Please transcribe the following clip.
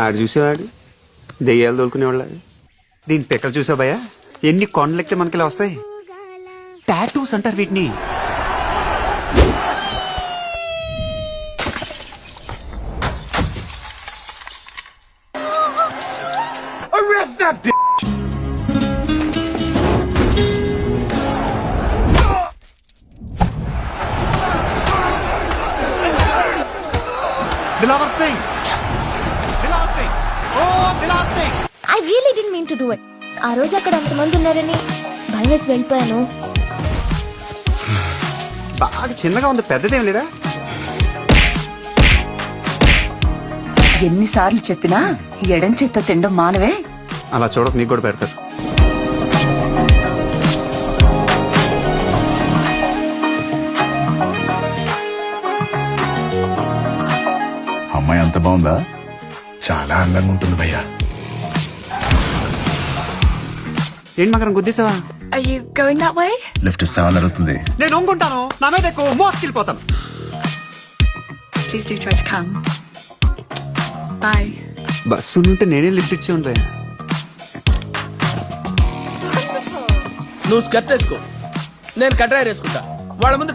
ఆడు చూసేవాడు దెయ్యాలు తోలుకునేవాళ్ళ. దీని పిక్కలు చూసావు భయ్యా, ఎన్ని కొండలెక్కితే మనకి ఇలా వస్తాయి. టాటూస్ అంటారు వీటిని. Arrest that bitch! Dilawar Singh, Dilawar Singh, ఓ Dilawar Singh. I really didn't mean to do it. ఆ రోజు అక్కడ ఎంతమంది ఉన్నారని భయం వేసి వెళ్ళిపోయాను. బాగా చిన్నగా ఉంది, పెద్దదేం లేదా? ఎన్నిసార్లు చెప్పినా ఎడం చేత్తో తినడం మానవే. అలా చూడక నీకు కూడా పెడతారు. అమ్మాయి అంత బాగుందా? చాలా అందంగా ఉంటుంది భయ్యా. ఏంటి మకరం గుద్దేసావా? Are you going that way? Lift ఇస్తామని అడుగుతుంది. నేను ఒంగుంటాను, నా మీద ఎక్కువ మోసుకెళ్ళిపోతాను. Please do try to come. Bye. Bus నుంటే నేనే లిఫ్ట్ ఇచ్చి ఉంటాయి. నువ్వు స్కర్ట్ వేసుకో, నేను కట్రాయర్ వేసుకుంటా. వాళ్ళ ముందు